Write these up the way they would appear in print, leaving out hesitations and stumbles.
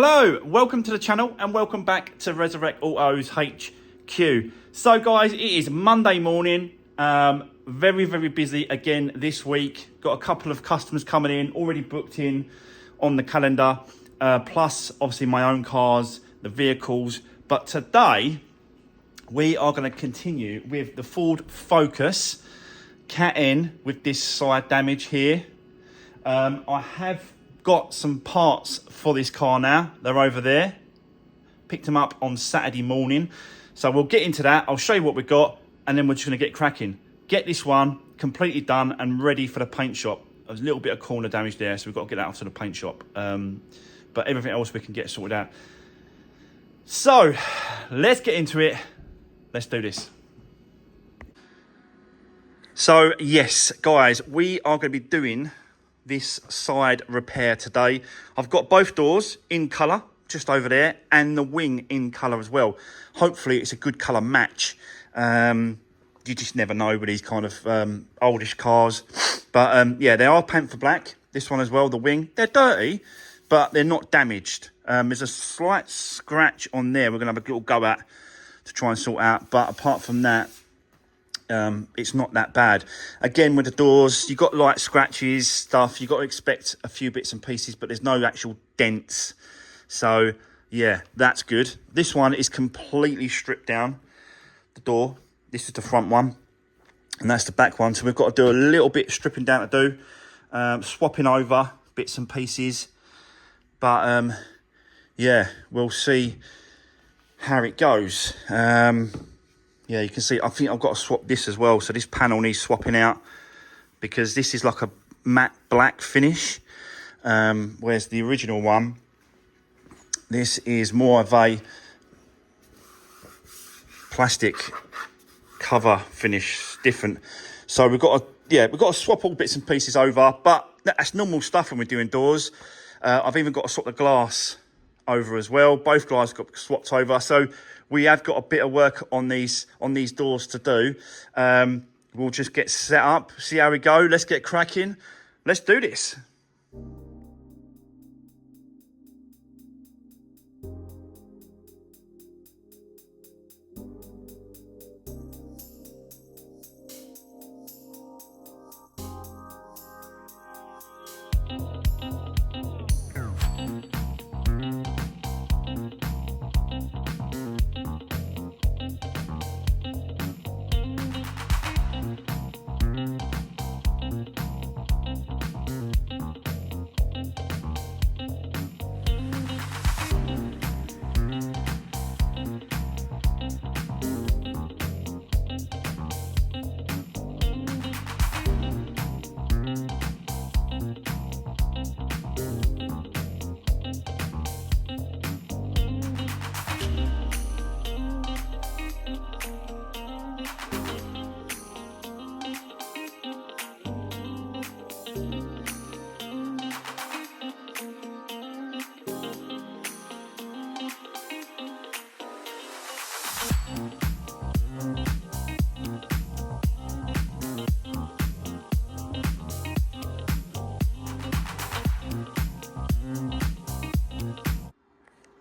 Hello, welcome to the channel and welcome back to Resurwreck Autos HQ. So guys, it is Monday morning, very busy again this week. Got a couple of customers coming in, already booked in on the calendar, plus obviously my own cars, the vehicles. But today, we are going to continue with the Ford Focus Cat N with this side damage here. I have got some parts for this car now. They're over there. Picked them up on Saturday morning. So we'll get into that. I'll show you what we've got and then we're just going to get cracking. Get this one completely done and ready for the paint shop. There's a little bit of corner damage there, so we've got to get that off to the paint shop. But everything else we can get sorted out. So let's get into it. Let's do this. So yes, guys, we are going to be doing this side repair today. I've got both doors in colour just over there and the wing in colour as well. Hopefully it's a good colour match. You just never know with these kind of oldish cars. But yeah, they are Panther black. This one as well, the wing. They're dirty, but they're not damaged. There's a slight scratch on there we're going to have a little go at to try and sort out. But apart from that, it's not that bad. Again, with the doors, you've got light scratches, stuff. You've got to expect a few bits and pieces, but there's no actual dents. So, yeah, that's good. This one is completely stripped down, the door. This is the front one, and that's the back one. So we've got to do a little bit stripping down to do, swapping over bits and pieces. But, yeah, we'll see how it goes. Yeah, you can see, I think I've got to swap this as well. So this panel needs swapping out because this is like a matte black finish. Whereas the original one, this is more of a plastic cover finish, different. So we've got to swap all bits and pieces over, but that's normal stuff when we're doing doors. I've even got to swap the glass over as well. Both glass got swapped over. So we have got a bit of work on these doors to do. We'll just get set up, see how we go. Let's get cracking. Let's do this.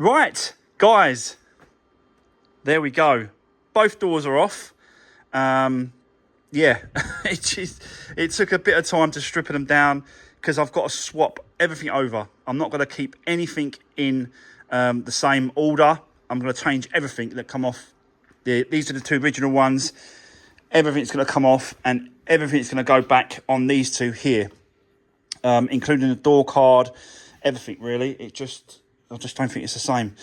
Right, guys, there we go. Both doors are off. Yeah, it took a bit of time to strip them down because I've got to swap everything over. I'm not going to keep anything in the same order. I'm going to change everything that come off. These are the two original ones. Everything's going to come off and everything's going to go back on these two here, including the door card, everything really. I just don't think it's the same.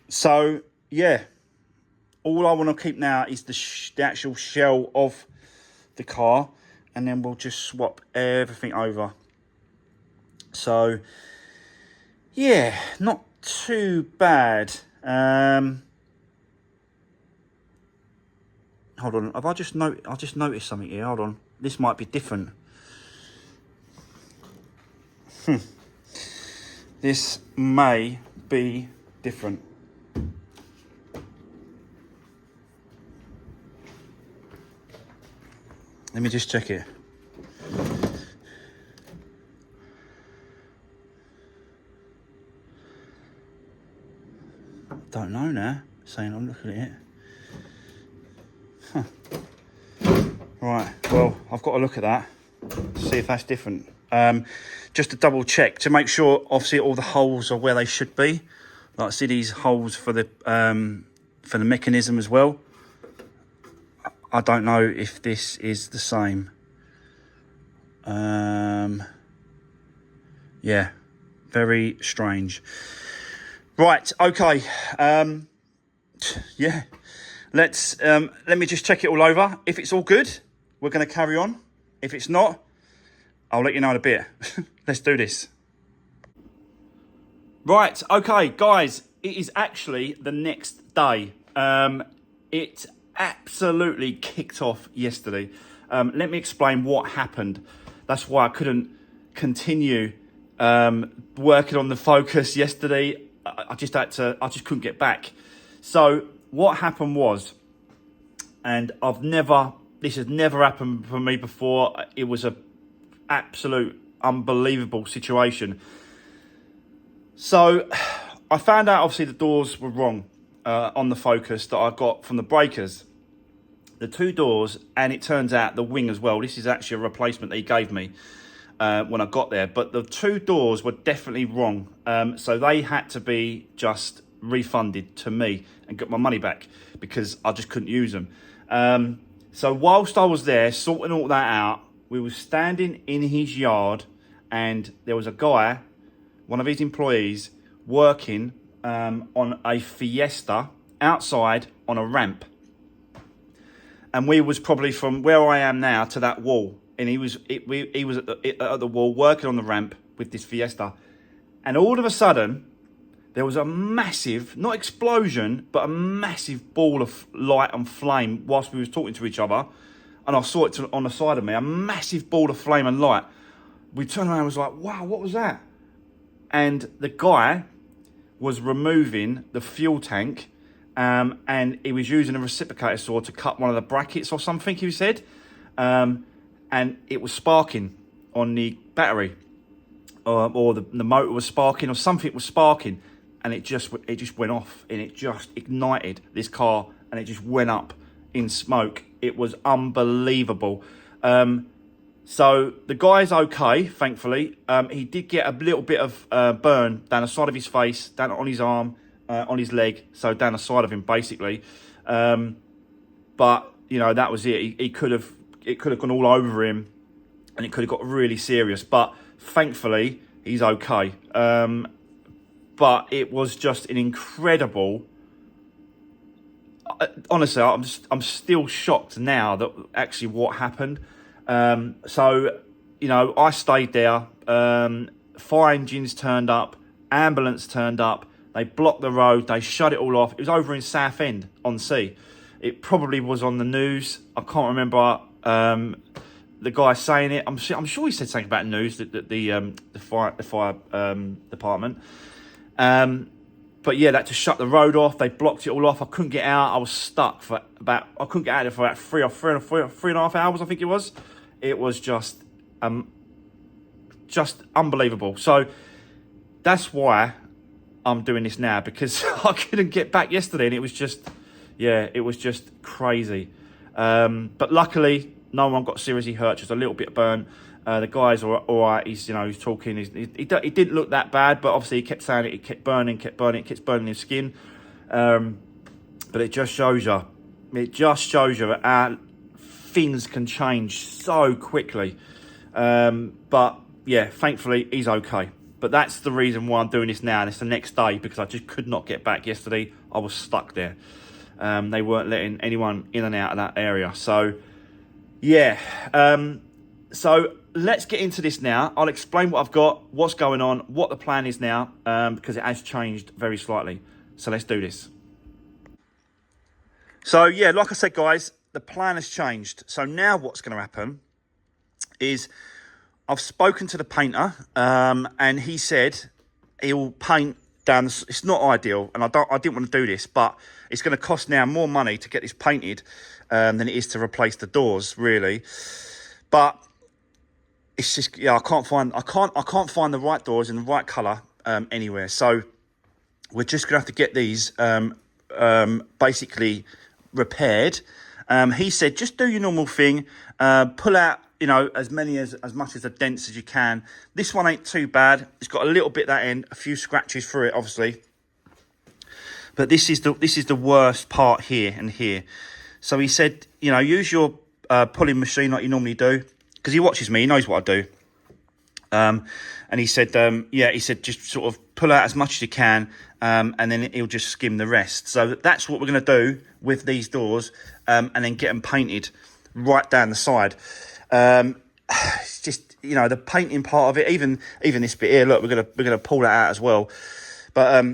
So, yeah. All I want to keep now is the actual shell of the car. And then we'll just swap everything over. So, yeah. Not too bad. Hold on. I just noticed something here. Hold on. This might be different. This may be different. Let me just check it. don't know now, saying I'm looking at it. Huh. Right, well, I've got to look at that, see if that's different. Just to double check, to make sure, obviously, all the holes are where they should be. Like, see these holes for the mechanism as well. I don't know if this is the same. Yeah, very strange. Right, okay. Yeah, let me just check it all over. If it's all good, we're going to carry on. If it's not, I'll let you know in a bit. Let's do this. Right, okay, guys, it is actually the next day. It absolutely kicked off yesterday. Let me explain what happened. That's why I couldn't continue working on the Focus yesterday. I just couldn't get back. So what happened was, and this has never happened for me before. It was a absolute unbelievable situation. So I found out, obviously, the doors were wrong on the Focus that I got from the breakers. The two doors, and it turns out the wing as well. This is actually a replacement that he gave me when I got there. But the two doors were definitely wrong. So they had to be just refunded to me and get my money back because I just couldn't use them. So whilst I was there sorting all that out, we were standing in his yard, and there was a guy, one of his employees, working on a Fiesta outside on a ramp. And we was probably from where I am now to that wall. And he was at the wall working on the ramp with this Fiesta. And all of a sudden, there was a massive, not explosion, but a massive ball of light and flame whilst we was talking to each other. And I saw it on the side of me, a massive ball of flame and light. We turned around and was like, wow, what was that? And the guy was removing the fuel tank, and he was using a reciprocator saw to cut one of the brackets or something, he said. And it was sparking on the battery, or the motor was sparking, or something was sparking, and it just went off, and it just ignited this car, and it just went up in smoke. It was unbelievable. So the guy's okay, thankfully. He did get a little bit of burn down the side of his face, down on his arm, on his leg, so down the side of him, basically. But you know, that was it. It could have gone all over him, and it could have got really serious. But thankfully, he's okay. But it was just an incredible. Honestly, I'm still shocked now that actually what happened. So, you know, I stayed there. Fire engines turned up, ambulance turned up. They blocked the road. They shut it all off. It was over in Southend on Sea. It probably was on the news. I can't remember the guy saying it. I'm sure he said something about news, the fire department. But yeah, they had to shut the road off. They blocked it all off. I couldn't get out. I was stuck I couldn't get out of there for about three and a half hours, I think it was. It was just unbelievable. So that's why I'm doing this now, because I couldn't get back yesterday, and it was just crazy. But luckily, no one got seriously hurt, just a little bit of burn. The guy's all right. He's talking. He didn't look that bad, but obviously he kept saying it. It kept burning. It keeps burning his skin. But it just shows you. How things can change so quickly. But yeah, thankfully he's okay. But that's the reason why I'm doing this now. And it's the next day, because I just could not get back yesterday. I was stuck there. They weren't letting anyone in and out of that area. So yeah. So let's get into this now. I'll explain what I've got, what's going on, what the plan is now, because it has changed very slightly. So let's do this. So yeah, like I said, guys, the plan has changed. So now what's going to happen is I've spoken to the painter, and he said he'll paint down. It's not ideal, and I didn't want to do this, but it's going to cost now more money to get this painted than it is to replace the doors, really. But it's just, yeah, I can't find the right doors in the right colour anywhere. So we're just gonna have to get these basically repaired. He said just do your normal thing, pull out, you know, as much as the dents as you can. This one ain't too bad. It's got a little bit that end, a few scratches through it, obviously. But this is the worst part here and here. So he said, you know, use your pulling machine like you normally do, because he watches me, he knows what I do. And he said, yeah, he said just sort of pull out as much as you can, and then he'll just skim the rest. So that's what we're going to do with these doors, and then get them painted right down the side. It's just, you know, the painting part of it, even this bit here, look, we're gonna pull that out as well. But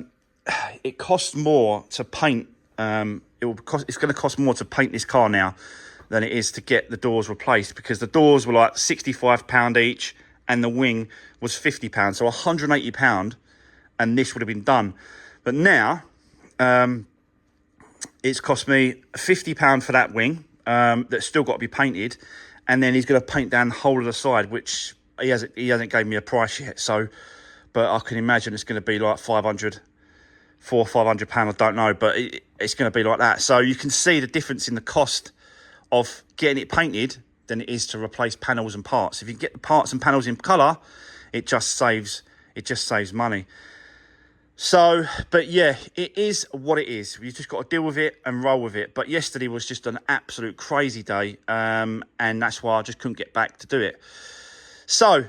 it costs more to paint. It's going to cost more to paint this car now than it is to get the doors replaced, because the doors were like £65 each and the wing was £50, so £180, and this would have been done. But now it's cost me £50 for that wing that's still got to be painted, and then he's going to paint down the whole of the side, which he hasn't gave me a price yet. So, but I can imagine it's going to be like £500 or £500, I don't know, but it's going to be like that. So you can see the difference in the cost of getting it painted than it is to replace panels and parts. If you get the parts and panels in colour, it just saves money. So, but yeah, it is what it is. You just got to deal with it and roll with it. But yesterday was just an absolute crazy day, and that's why I just couldn't get back to do it. So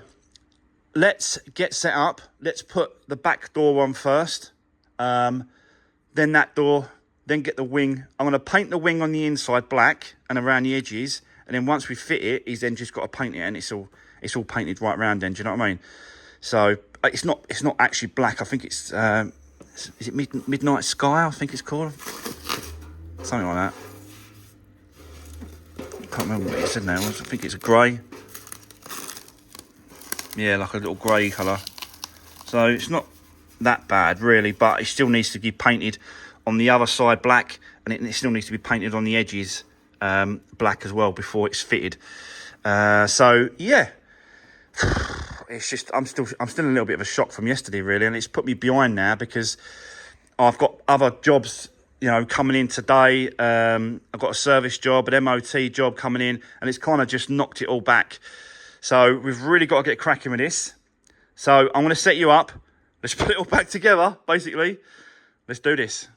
let's get set up. Let's put the back door on first. Then that door, then get the wing. I'm going to paint the wing on the inside black and around the edges, and then once we fit it, he's then just got to paint it, and it's all painted right round then. Do you know what I mean? So it's not actually black. I think it's is it Midnight Sky? I think it's called something like that. Can't remember what it said now. I think it's a grey. Yeah, like a little grey colour. So it's not that bad really, but it still needs to be painted on the other side black, and it still needs to be painted on the edges black as well before it's fitted. So yeah, it's just I'm still a little bit of a shock from yesterday really, and it's put me behind now because I've got other jobs, you know, coming in today. I've got a service job, an MOT job coming in, and it's kind of just knocked it all back. So we've really got to get cracking with this. So I'm going to set you up. Let's put it all back together, basically. Let's do this.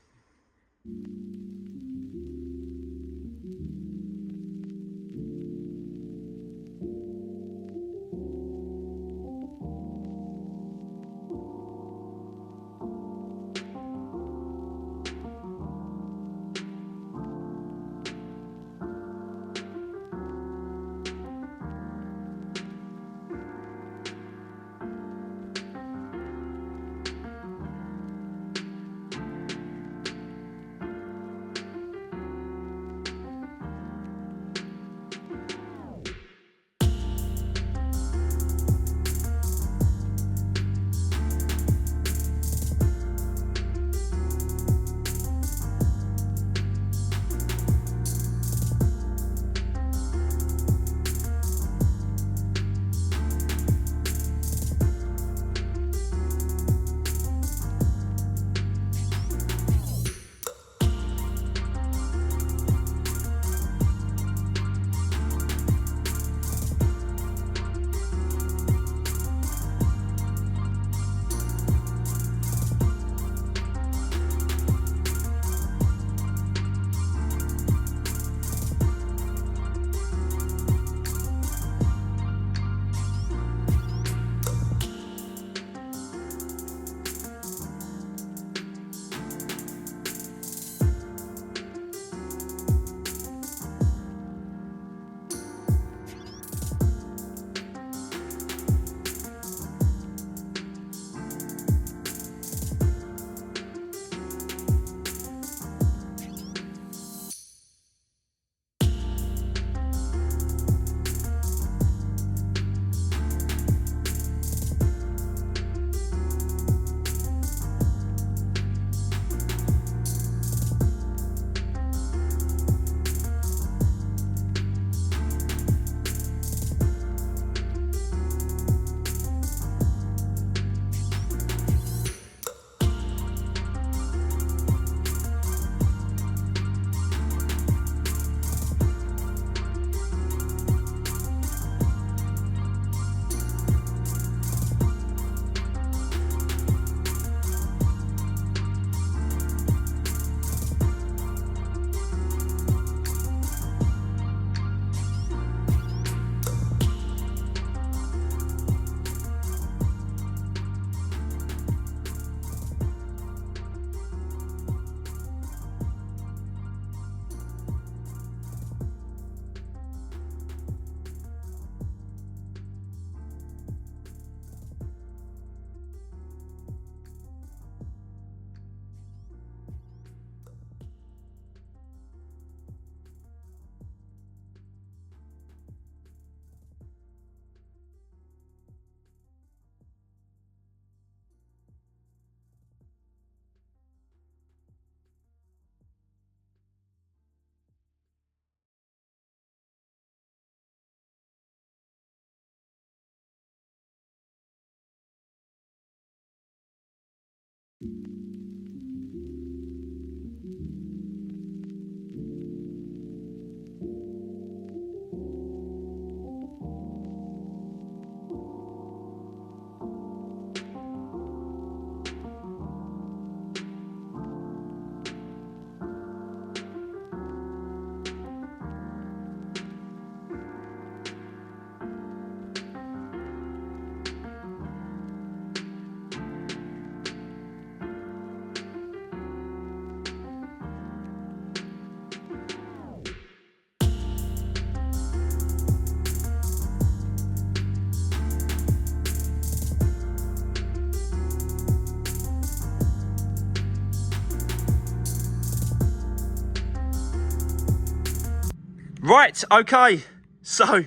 Right, okay. So,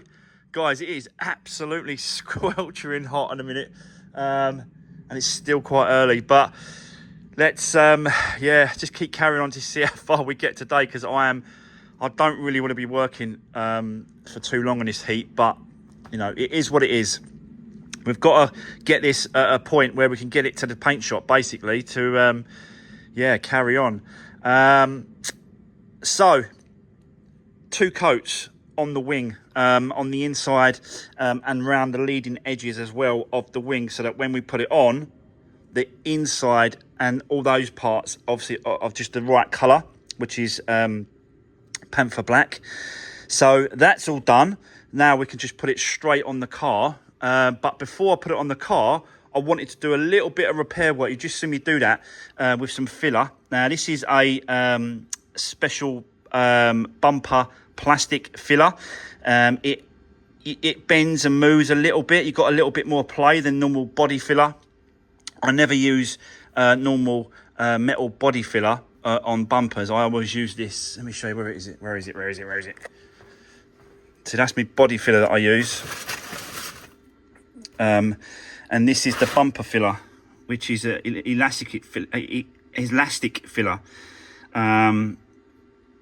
guys, it is absolutely squelching hot in a minute. And it's still quite early, but let's, yeah, just keep carrying on to see how far we get today, because I don't really want to be working for too long in this heat, but, you know, it is what it is. We've got to get this at a point where we can get it to the paint shop, basically, to, yeah, carry on. So, 2 coats on the wing, on the inside, and round the leading edges as well of the wing, so that when we put it on, the inside and all those parts, obviously, of just the right colour, which is Panther Black. So that's all done. Now we can just put it straight on the car. But before I put it on the car, I wanted to do a little bit of repair work. You just see me do that with some filler. Now this is a special bumper plastic filler. It bends and moves a little bit. You've got a little bit more play than normal body filler. I never use normal metal body filler on bumpers. I always use this. Let me show you, where is it? So that's my body filler that I use. And this is the bumper filler, which is an elastic filler.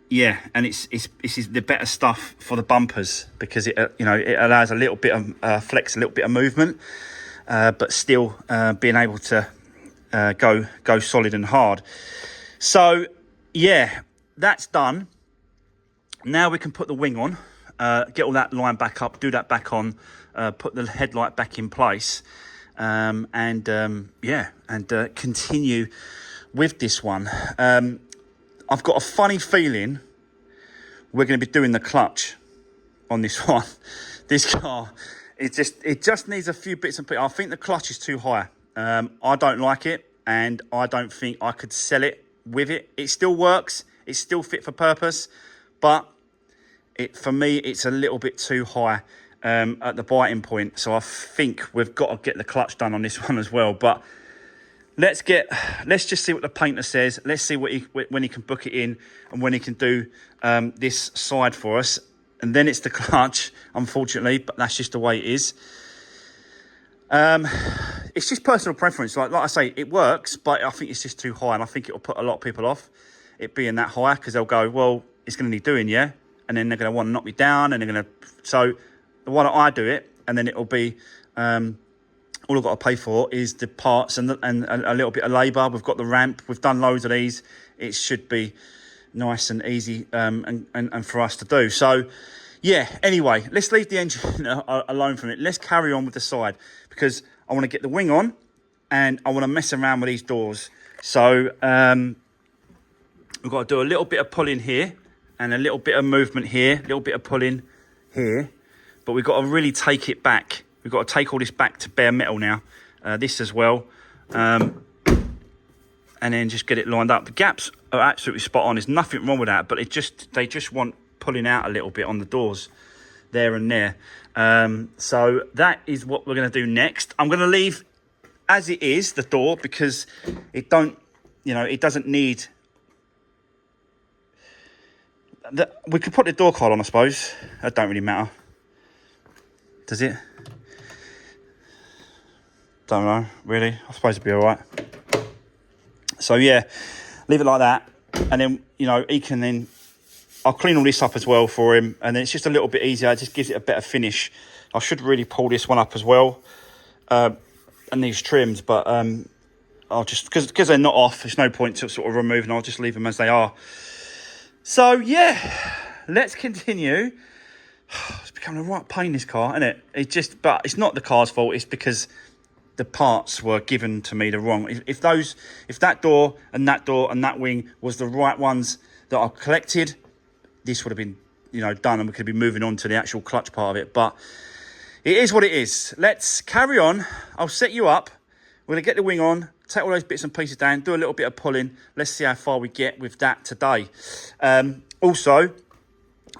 Yeah, and this is the better stuff for the bumpers, because it it allows a little bit of flex, a little bit of movement, but still being able to go solid and hard. So yeah, that's done. Now we can put the wing on, get all that line back up, do that back on, put the headlight back in place, and continue with this one. I've got a funny feeling we're going to be doing the clutch on this one. This car, it just needs a few bits and pieces. I think the clutch is too high. I don't like it, and I don't think I could sell it with it. It still works. It's still fit for purpose, but for me, it's a little bit too high at the biting point. So I think we've got to get the clutch done on this one as well. But let's just see what the painter says. Let's see when he can book it in, and when he can do this side for us. And then it's the clutch, unfortunately, but that's just the way it is. It's just personal preference. Like I say, it works, but I think it's just too high, and I think it'll put a lot of people off, it being that high, because they'll go, well, it's going to need doing, yeah? And then they're going to want to knock me down, and they're going to... So the one that I do it, and then it'll be... all I've got to pay for is the parts and a little bit of labour. We've got the ramp. We've done loads of these. It should be nice and easy and for us to do. So, yeah, anyway, let's leave the engine alone from it. Let's carry on with the side, because I want to get the wing on and I want to mess around with these doors. So, we've got to do a little bit of pulling here and a little bit of movement here, a little bit of pulling here. But we've got to really take it back. We've got to take all this back to bare metal now. This as well. And then just get it lined up. The gaps are absolutely spot on. There's nothing wrong with that. But they just want pulling out a little bit on the doors. There and there. So that is what we're going to do next. I'm going to leave as it is, the door, because it doesn't need... We could put the door card on, I suppose. That don't really matter. Does it? Don't know, really. I suppose it'd be all right. So, yeah, leave it like that. And then, he can then... I'll clean all this up as well for him. And then it's just a little bit easier. It just gives it a better finish. I should really pull this one up as well. And these trims. But I'll just, because they're not off, there's no point to sort of removing. I'll just leave them as they are. So yeah, let's continue. It's becoming a right pain, this car, isn't it? But it's not the car's fault. It's because the parts were given to me the wrong. If that door and that wing was the right ones that I collected, this would have been, done, and we could be moving on to the actual clutch part of it. But it is what it is. Let's carry on. I'll set you up. We're going to get the wing on, take all those bits and pieces down, do a little bit of pulling. Let's see how far we get with that today. Also,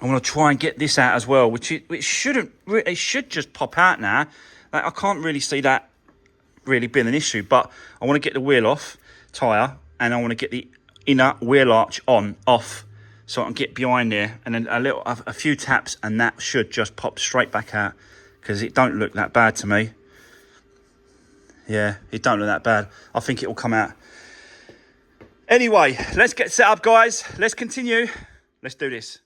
I want to try and get this out as well, which shouldn't. It should just pop out now. Like, I can't really see that really being an issue, but I want to get the wheel off tyre, and I want to get the inner wheel arch off, so I can get behind there, and then a few taps, and that should just pop straight back out, because it don't look that bad to me. Yeah, it don't look that bad. I think it will come out. Anyway, let's get set up, guys. Let's continue. Let's do this.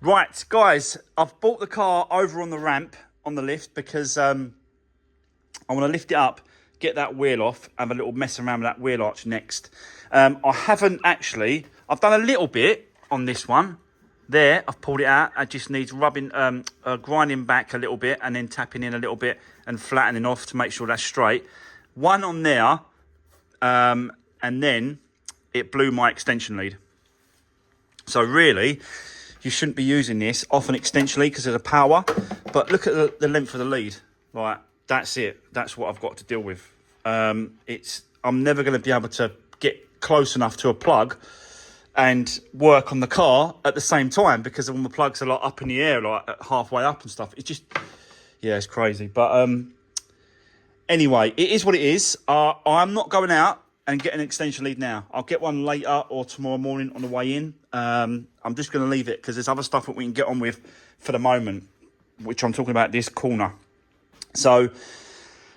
Right, guys, I've brought the car over on the ramp, on the lift, because I want to lift it up, get that wheel off, have a little mess around with that wheel arch next. I haven't actually, I've done a little bit on this one. There, I've pulled it out. It just needs rubbing, grinding back a little bit, and then tapping in a little bit and flattening off to make sure that's straight. One on there, and then it blew my extension lead. So really, you shouldn't be using this off an extension lead because of the power. But look at the length of the lead. Right, that's it. That's what I've got to deal with. I'm never going to be able to get close enough to a plug and work on the car at the same time, because all the plugs are like up in the air, like halfway up and stuff. It's just, yeah, it's crazy. But anyway, it is what it is. I'm not going out and get an extension lead now. I'll get one later or tomorrow morning on the way in. I'm just going to leave it because there's other stuff that we can get on with for the moment, which I'm talking about this corner. So,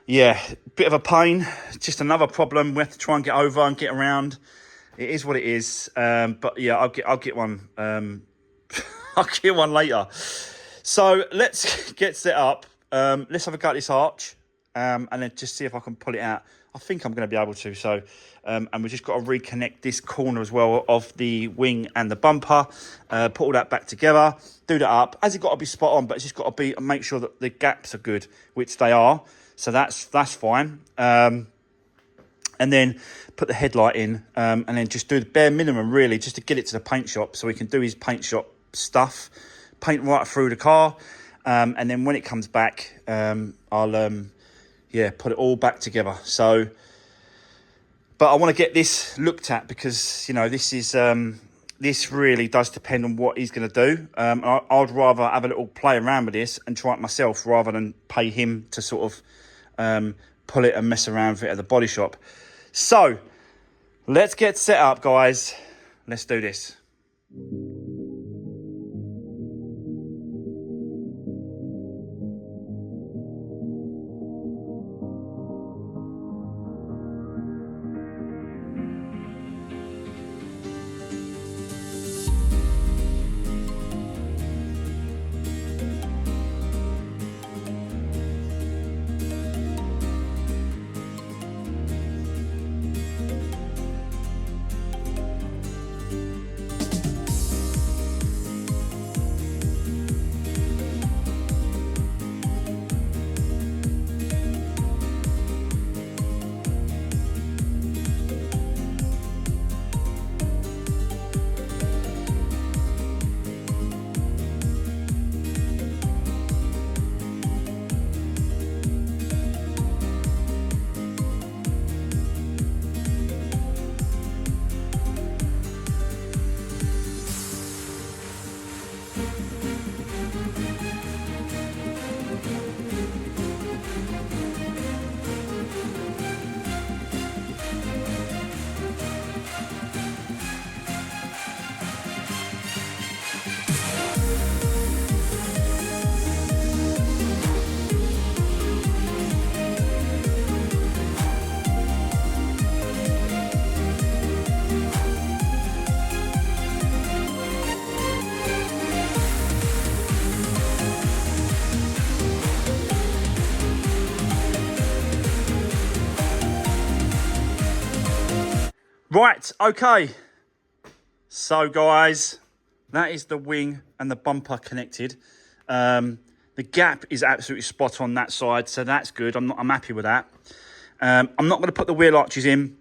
yeah, bit of a pain. Just another problem we have to try and get over and get around. It is what it is. But yeah, I'll get one. I'll get one later. So let's get set up. Let's have a go at this arch, and then just see if I can pull it out. I think I'm going to be able to. So, and we've just got to reconnect this corner as well of the wing and the bumper. Put all that back together. Do that up. Has it got to be spot on? But it's just got to be, make sure that the gaps are good, which they are. So that's fine. And then put the headlight in, and then just do the bare minimum, really, just to get it to the paint shop so we can do his paint shop stuff, paint right through the car. And then when it comes back, I'll put it all back together. So, but I want to get this looked at because, you know, this is this really does depend on what he's going to do. I'd rather have a little play around with this and try it myself rather than pay him to sort of pull it and mess around with it at the body shop. So let's get set up, guys. Let's do this. Right, okay. So, guys, that is the wing and the bumper connected. The gap is absolutely spot on that side, so that's good. I'm happy with that. I'm not going to put the wheel arches in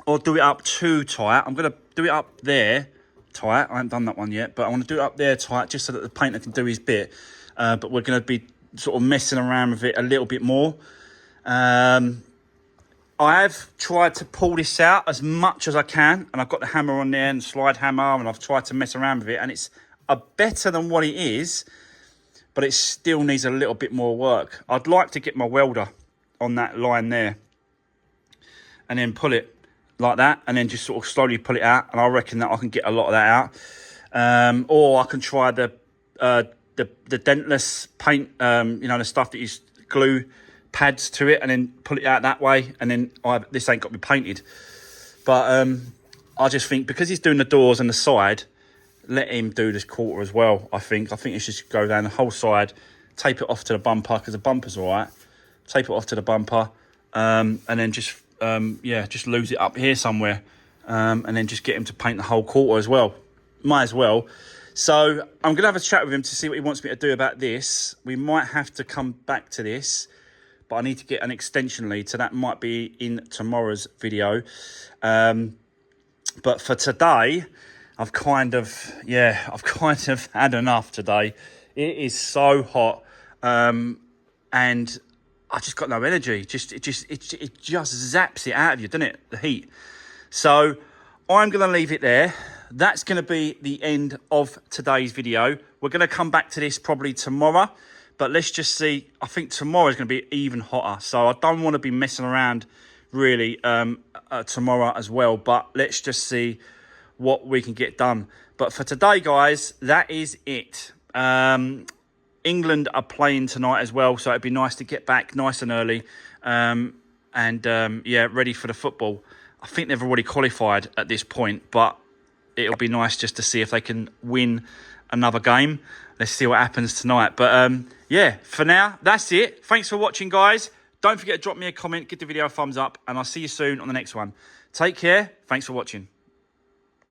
or do it up too tight. I'm going to do it up there tight. I haven't done that one yet, but I want to do it up there tight just so that the painter can do his bit. But we're going to be sort of messing around with it a little bit more. I have tried to pull this out as much as I can, and I've got the hammer on there and the slide hammer, and I've tried to mess around with it, and it's better than what it is, but it still needs a little bit more work. I'd like to get my welder on that line there and then pull it like that, and then just sort of slowly pull it out, and I reckon that I can get a lot of that out. Or I can try the dentless paint, you know, the stuff that you glue pads to it and then pull it out that way, and then this ain't got to be painted. But I just think because he's doing the doors and the side, let him do this quarter as well. I think he should go down the whole side, tape it off to the bumper because the bumper's all right, tape it off to the bumper, and then just just lose it up here somewhere, and then just get him to paint the whole quarter as well. Might as well. So I'm gonna have a chat with him to see what he wants me to do about this. We might have to come back to this, but I need to get an extension lead, so that might be in tomorrow's video. But for today, I've kind of had enough today. It is so hot, and I just got no energy. It just zaps it out of you, doesn't it? The heat. So I'm going to leave it there. That's going to be the end of today's video. We're going to come back to this probably tomorrow, but let's just see. I think tomorrow is going to be even hotter, so I don't want to be messing around really tomorrow as well. But let's just see what we can get done. But for today, guys, that is it. England are playing tonight as well, so it'd be nice to get back nice and early, ready for the football. I think they've already qualified at this point, but it'll be nice just to see if they can win another game. Let's see what happens tonight. But for now, that's it. Thanks for watching, guys. Don't forget to drop me a comment, give the video a thumbs up, and I'll see you soon on the next one. Take care. Thanks for watching.